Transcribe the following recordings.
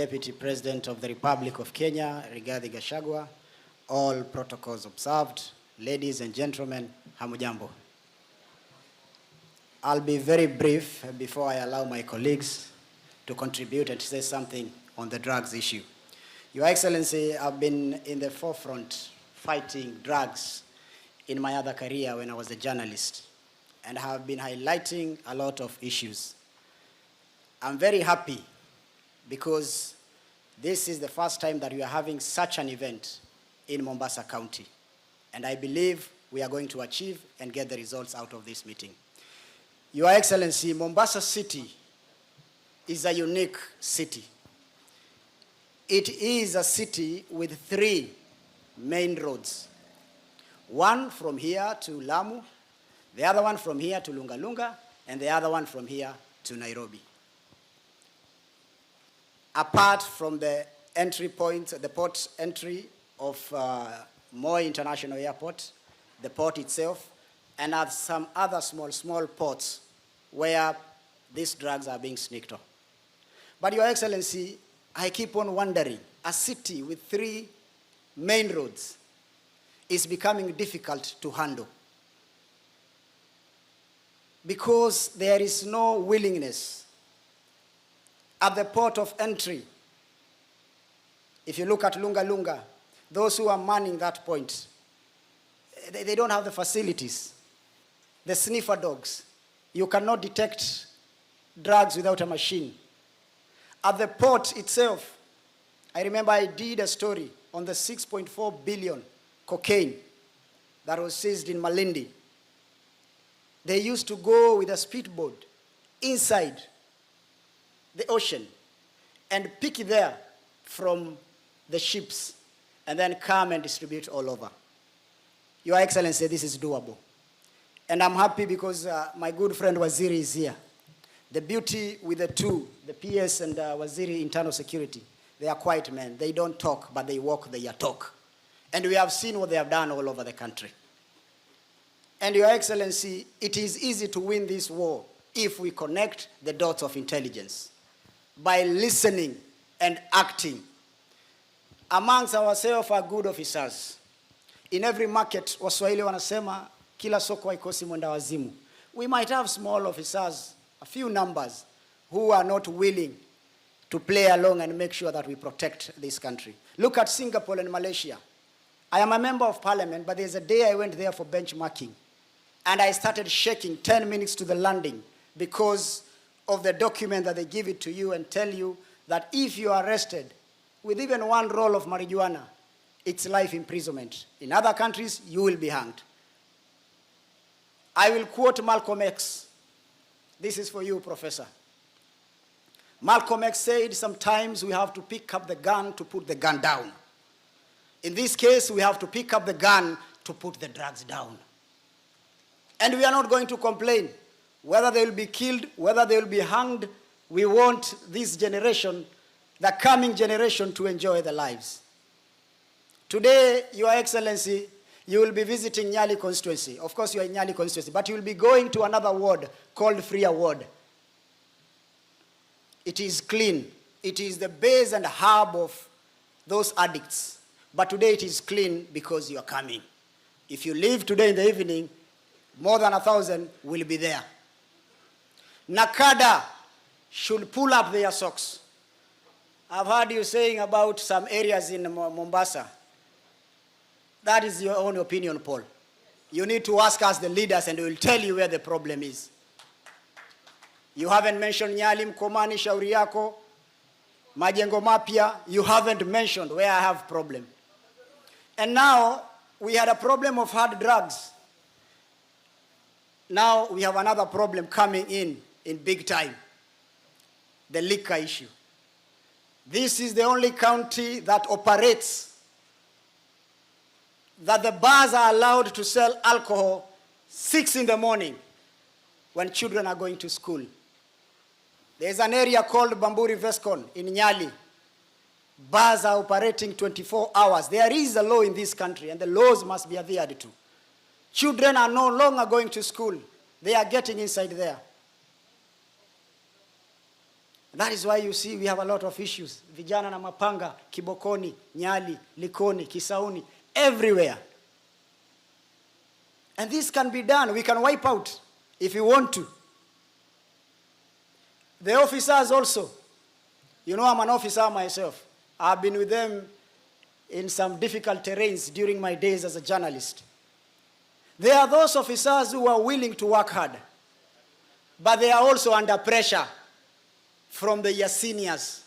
Deputy President of the Republic of Kenya, Rigathi Gachagua, all protocols observed. Ladies and gentlemen, hamujambo. I'll be very brief before I allow my colleagues to contribute and say something on the drugs issue. Your Excellency, I've been in the forefront fighting drugs in my other career when I was a journalist, and have been highlighting a lot of issues. I'm very happy because this is the first time that we are having such an event in Mombasa County. And I believe we are going to achieve and get the results out of this meeting. Your Excellency, Mombasa City is a unique city. It is a city with 3 main roads. One from here to Lamu, the other one from here to Lunga Lunga, and the other one from here to Nairobi. Apart from the entry point, the port entry of Moi International Airport, the port itself, and at some other small ports where these drugs are being sneaked on. But Your Excellency, I keep on wondering, a city with 3 main roads is becoming difficult to handle because there is no willingness at the port of entry. If you look at Lunga Lunga, those who are manning that point, they don't have the facilities. The sniffer dogs, you cannot detect drugs without a machine. At the port itself, I remember I did a story on the 6.4 billion cocaine that was seized in Malindi. They used to go with a speedboat inside the ocean and pick it there from the ships and then come and distribute all over. Your Excellency, this is doable. And I'm happy because my good friend Waziri is here. The beauty with the two, the PS and Waziri Internal Security, they are quiet men. They don't talk, but they walk, they talk. And we have seen what they have done all over the country. And Your Excellency, it is easy to win this war if we connect the dots of intelligence by listening and acting. Amongst ourselves are good officers. In every market, Waswahili wanasema, kila soko haikosi mwenda wazimu. We might have small officers, a few numbers, who are not willing to play along and make sure that we protect this country. Look at Singapore and Malaysia. I am a member of parliament, but there's a day I went there for benchmarking. And I started shaking 10 minutes to the landing because of the document that they give it to you and tell you that if you are arrested with even 1 roll of marijuana, it's life imprisonment. In other countries, you will be hanged. I will quote Malcolm X. This is for you, Professor. Malcolm X said, sometimes we have to pick up the gun to put the gun down. In this case, we have to pick up the gun to put the drugs down. And we are not going to complain. Whether they will be killed, whether they will be hanged, we want this generation, the coming generation, to enjoy their lives. Today, Your Excellency, you will be visiting Nyali constituency. Of course, you are in Nyali constituency, but you will be going to another ward called Freer Ward. It is clean. It is the base and hub of those addicts. But today it is clean because you are coming. If you leave today in the evening, more than 1,000 will be there. Nakada should pull up their socks. I've heard you saying about some areas in Mombasa. That is your own opinion, Paul. You need to ask us, the leaders, and we will tell you where the problem is. You haven't mentioned Nyali, Mkomani, Shauri Yako, Majengo Mapya. You haven't mentioned where I have problem. And now, we had a problem of hard drugs. Now, we have another problem coming in big time. The liquor issue. This is the only county that operates, that the bars are allowed to sell alcohol 6 in the morning when children are going to school. There's an area called Bamburi Vescon in Nyali. Bars are operating 24 hours. There is a law in this country, and the laws must be adhered to. Children are no longer going to school. They are getting inside there. That is why you see we have a lot of issues. Vijana na mapanga, Kibokoni, Nyali, Likoni, Kisauni, everywhere. And this can be done. We can wipe out if we want to. The officers also. You know, I'm an officer myself. I've been with them in some difficult terrains during my days as a journalist. There are those officers who are willing to work hard, but they are also under pressure from their seniors.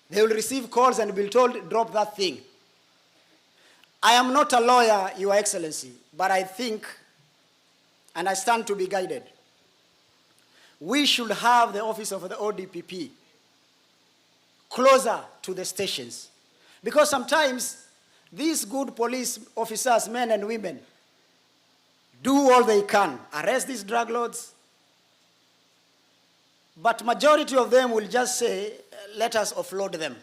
They will receive calls and be told, drop that thing. I am not a lawyer, Your Excellency, but I think, and I stand to be guided, we should have the office of the ODPP closer to the stations. Because sometimes these good police officers, men and women, do all they can, arrest these drug lords, but majority of them will just say, let us offload them.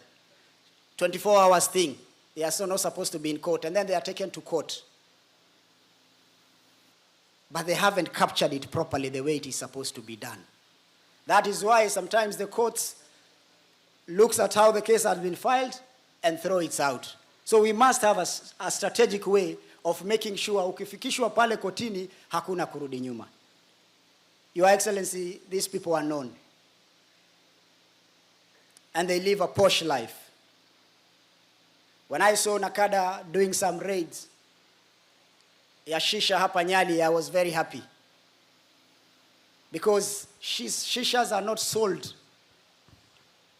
24 hours thing. They are so not supposed to be in court, and then they are taken to court. But they haven't captured it properly the way it is supposed to be done. That is why sometimes the courts looks at how the case has been filed and throw it out. So we must have a strategic way of making sure ukifikishwa pale kotini hakuna kurudi nyuma. Your Excellency, these people are known. And they live a posh life. When I saw Nakada doing some raids, ya shisha hapa Nyali, I was very happy. Because shishas are not sold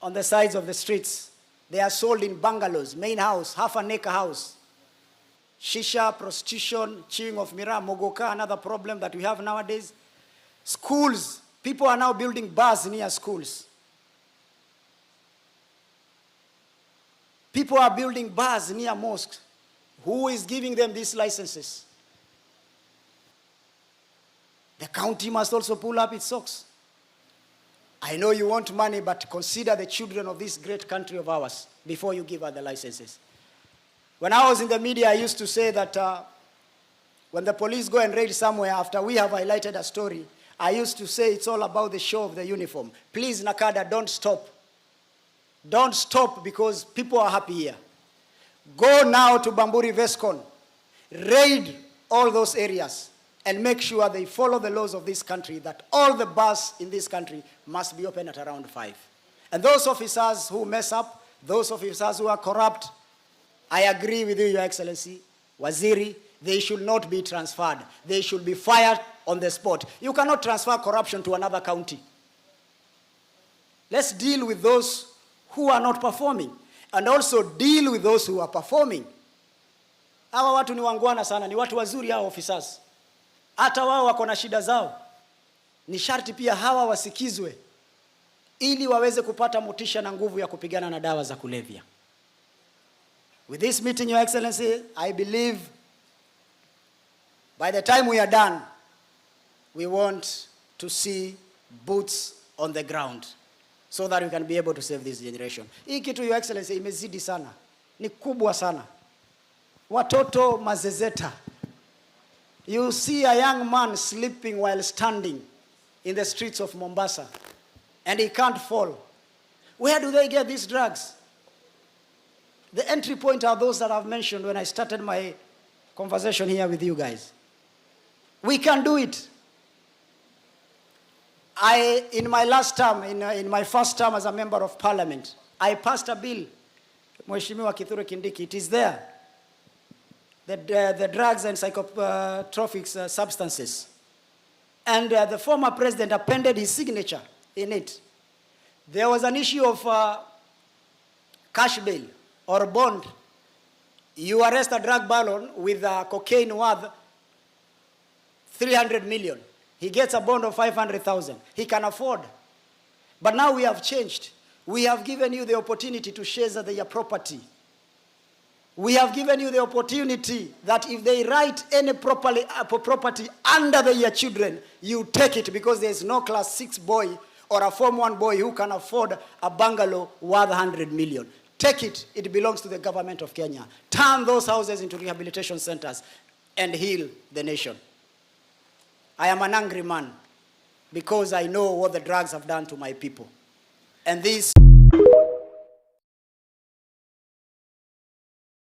on the sides of the streets. They are sold in bungalows, main house, half an acre house. Shisha, prostitution, chewing of miraa, mogoka, another problem that we have nowadays. Schools, people are now building bars near schools. People are building bars near mosques. Who is giving them these licenses? The county must also pull up its socks. I know you want money, but consider the children of this great country of ours before you give out the licenses. When I was in the media, I used to say that when the police go and raid somewhere, after we have highlighted a story, I used to say it's all about the show of the uniform. Please, Nakada, don't stop. Don't stop, because people are happy here. Go now to Bamburi Vescon. Raid all those areas and make sure they follow the laws of this country, that all the bars in this country must be open at around 5. And those officers who mess up, those officers who are corrupt, I agree with you, Your Excellency, Waziri, they should not be transferred. They should be fired on the spot. You cannot transfer corruption to another county. Let's deal with those who are not performing, and also deal with those who are performing. Hawa watu ni wangwana sana, ni watu wazuri hao officers. Hata wao wako na shida zao. Ni sharti pia hawa wasikizwe ili waweze kupata motisha na nguvu ya kupigana na dawa za kulevya. With this meeting, Your Excellency, I believe by the time we are done, we want to see boots on the ground, so that we can be able to save this generation. Hii kitu, Your Excellency, imezidi sana. Ni kubwa sana. Watoto mazezeta. You see a young man sleeping while standing in the streets of Mombasa, and he can't fall. Where do they get these drugs? The entry point are those that I've mentioned when I started my conversation here with you guys. We can do it. In my last term, in my first term as a member of parliament, I passed a bill, Mheshimiwa Kithure Kindiki, it is there, the drugs and psychotropic substances. And the former president appended his signature in it. There was an issue of cash bail or bond. You arrest a drug baron with cocaine worth 300 million. He gets a bond of 500,000. He can afford. But now we have changed. We have given you the opportunity to share their property. We have given you the opportunity that if they write any property under their children, you take it, because there is no class 6 boy or a Form 1 boy who can afford a bungalow worth 100 million. Take it. It belongs to the government of Kenya. Turn those houses into rehabilitation centers and heal the nation. I am an angry man. because I know what the drugs have done to my people. And this